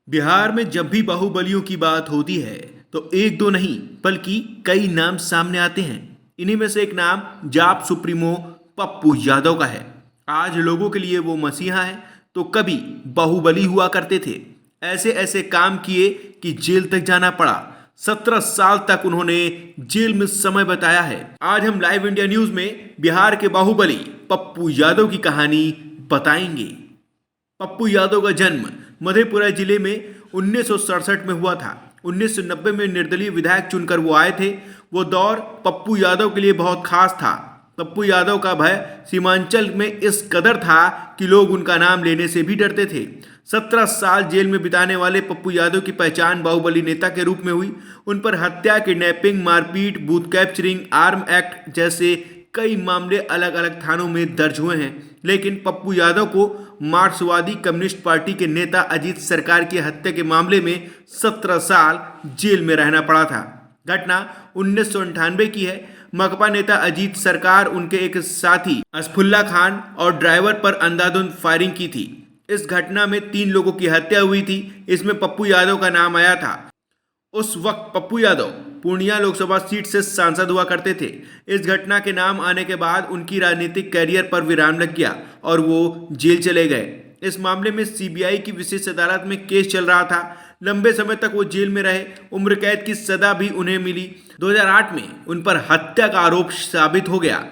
बिहार में जब भी बाहुबलियों की बात होती है तो एक दो नहीं बल्कि कई नाम सामने आते हैं। इन्हीं में से एक नाम जाप सुप्रीमो पप्पू यादव का है। आज लोगों के लिए वो मसीहा है तो कभी बाहुबली हुआ करते थे। ऐसे ऐसे काम किए कि जेल तक जाना पड़ा। 17 साल तक उन्होंने जेल में समय बताया है। आज हम लाइव इंडिया न्यूज में बिहार के बाहुबली पप्पू यादव की कहानी बताएंगे। पप्पू यादव का जन्म मधेपुरा जिले में 1967 में हुआ था। 1990 में निर्दलीय विधायक चुनकर वो आए थे। वो दौर पप्पू यादव के लिए बहुत खास था। पप्पू यादव का भय सीमांचल में इस कदर था कि लोग उनका नाम लेने से भी डरते थे। 17 साल जेल में बिताने वाले पप्पू यादव की पहचान बाहुबली नेता के रूप में हुई। उन पर हत्या, किडनैपिंग, मारपीट, बूथ कैप्चरिंग, आर्म एक्ट जैसे कई मामले अलग अलग थानों में दर्ज हुए हैं। लेकिन पप्पू यादव को मार्क्सवादी कम्युनिस्ट पार्टी के नेता अजीत सरकार की हत्या के मामले में 17 साल जेल में रहना पड़ा था। घटना 1998 की है। मकपा नेता अजीत सरकार उनके एक साथी असफुल्ला खान और ड्राइवर पर अंधाधुंध फायरिंग की थी। इस घटना में 3 लोगों की हत्या हुई थी। इसमें पप्पू यादव का नाम आया था। उस वक्त पप्पू यादव पूर्णिया लोकसभा सीट से सांसद हुआ करते थे। इस घटना के नाम आने के बाद उनकी राजनीतिक कैरियर पर विराम लग गया और वो जेल चले गए। इस मामले में सीबीआई की विशेष अदालत में केस चल रहा था। लंबे समय तक वो जेल में रहे। उम्र कैद की सजा भी उन्हें मिली। 2008 में उन पर हत्या का आरोप साबित हो गया।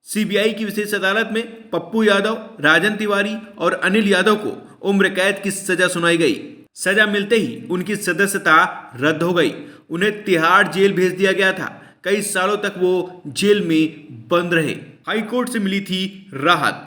सीबीआई की विशेष अदालत में पप्पू यादव, राजन तिवारी और अनिल यादव को उम्र कैद की सजा सुनाई गई। सजा मिलते ही उनकी सदस्यता रद्द हो गई। उन्हें तिहाड़ जेल भेज दिया गया था। कई सालों तक वो जेल में बंद रहे। हाईकोर्ट से मिली थी राहत।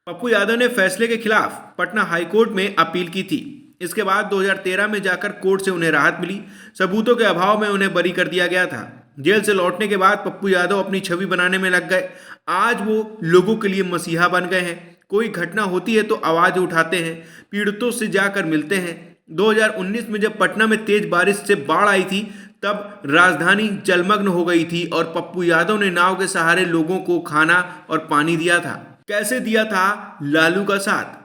पप्पू यादव ने फैसले के खिलाफ पटना हाईकोर्ट में अपील की थी। इसके बाद 2013 में जाकर कोर्ट से उन्हें राहत मिली। सबूतों के अभाव में उन्हें बरी कर दिया गया था। जेल से लौटने के बाद पप्पू यादव अपनी छवि बनाने में लग गए। आज वो लोगों के लिए मसीहा बन गए हैं। कोई घटना होती है तो आवाज उठाते हैं, पीड़ितों से जाकर मिलते हैं। 2019 में जब पटना में तेज बारिश से बाढ़ आई थी तब राजधानी जलमग्न हो गई थी और पप्पू यादव ने नाव के सहारे लोगों को खाना और पानी दिया था। कैसे दिया था? लालू का साथ।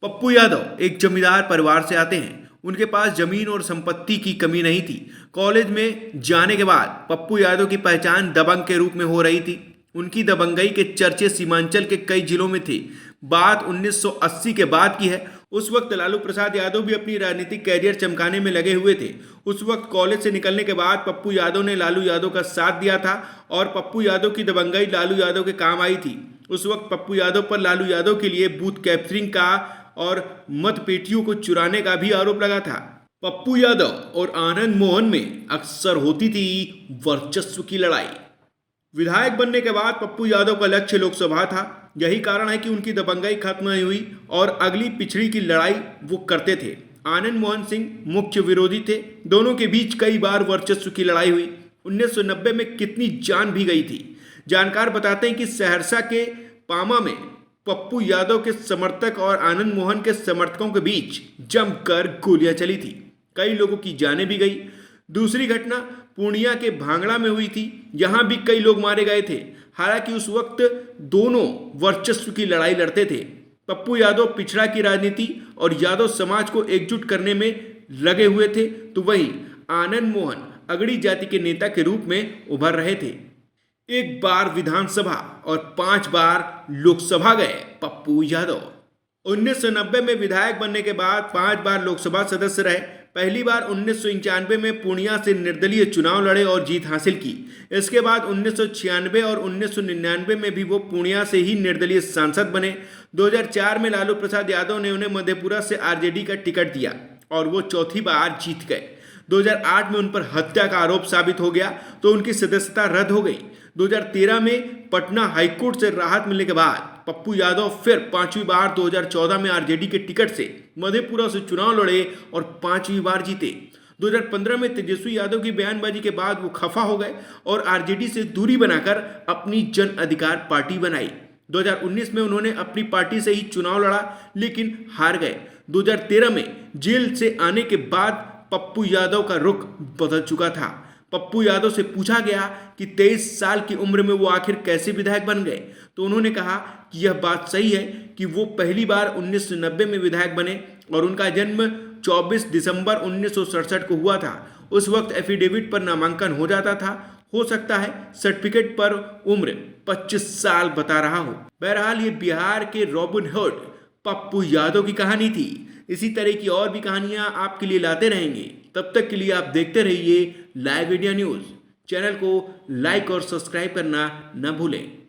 पप्पू यादव एक जमींदार परिवार से आते हैं। उनके पास जमीन और संपत्ति की कमी नहीं थी। कॉलेज में जाने के बाद पप्पू यादव की पहचान दबंग के रूप में हो रही थी। उनकी दबंगई के चर्चे सीमांचल के कई जिलों में थे। बात 1980 के बाद की है। उस वक्त लालू प्रसाद यादव भी अपनी राजनीतिक कैरियर चमकाने में लगे हुए थे। उस वक्त कॉलेज से निकलने के बाद पप्पू यादव ने लालू यादव का साथ दिया था और पप्पू यादव की दबंगई लालू यादव के काम आई थी। उस वक्त पप्पू यादव पर लालू यादव के लिए बूथ कैप्चरिंग का और मतपेटियों को चुराने का भी आरोप लगा था। पप्पू यादव और आनंद मोहन में अक्सर होती थी वर्चस्व की लड़ाई। विधायक बनने के बाद पप्पू यादव का लक्ष्य लोकसभा था। यही कारण है कि उनकी दबंगई खत्म नहीं हुई और अगली पिछड़ी की लड़ाई वो करते थे। आनंद मोहन सिंह मुख्य विरोधी थे। दोनों के बीच कई बार वर्चस्व की लड़ाई हुई। 1990 में कितनी जान भी गई थी। जानकार बताते हैं कि सहरसा के पामा में पप्पू यादव के समर्थक और आनंद मोहन के समर्थकों के बीच जमकर गोलियां चली थी। कई लोगों की जानें भी गई। दूसरी घटना पूर्णिया के भांगड़ा में हुई थी। यहां भी कई लोग मारे गए थे। हालांकि उस वक्त दोनों वर्चस्व की लड़ाई लड़ते थे। पप्पू यादव पिछड़ा की राजनीति और यादव समाज को एकजुट करने में लगे हुए थे, तो वहीं आनंद मोहन अगड़ी जाति के नेता के रूप में उभर रहे थे। एक बार विधानसभा और 5 बार लोकसभा गए पप्पू यादव। 1990 में विधायक बनने के बाद 5 बार लोकसभा सदस्य रहे। पहली बार 1991 में पूर्णिया से निर्दलीय चुनाव लड़े और जीत हासिल की। इसके बाद 1996 और 1999 में भी वो पूर्णिया से ही निर्दलीय सांसद बने। 2004 में लालू प्रसाद यादव ने उन्हें मधेपुरा से आरजेडी का टिकट दिया और वो चौथी बार जीत गए। 2008 में उन पर हत्या का आरोप साबित हो गया तो उनकी सदस्यता रद्द हो गई। 2013 में पटना हाईकोर्ट से राहत मिलने के बाद पप्पू यादव फिर 5वीं बार 2014 में आरजेडी के टिकट से मधेपुरा से चुनाव लड़े और 5वीं बार जीते। 2015 में तेजस्वी यादव की बयानबाजी के बाद वो खफा हो गए और आरजेडी से दूरी बनाकर अपनी जन अधिकार पार्टी बनाई। 2019 में उन्होंने अपनी पार्टी से ही चुनाव लड़ा लेकिन हार गए। 2013 में जेल से आने के बाद पप्पू यादव का रुख बदल चुका था। पप्पू यादव से पूछा गया कि 23 साल की उम्र में वो आखिर कैसे विधायक बन गए, तो उन्होंने कहा कि यह बात सही है कि वो पहली बार 1990 में विधायक बने। और उनका जन्म 24 दिसंबर 1967 को हुआ था। उस वक्त एफिडेविट पर नामांकन हो जाता था। हो सकता है सर्टिफिकेट पर उम्र 25 साल बता रहा हो। बहरहाल ये बिहार के रॉबिन हुड पप्पू यादव की कहानी थी। इसी तरह की और भी कहानियां आपके लिए लाते रहेंगे। तब तक के लिए आप देखते रहिए लाइव इंडिया न्यूज़। चैनल को लाइक और सब्सक्राइब करना न भूलें।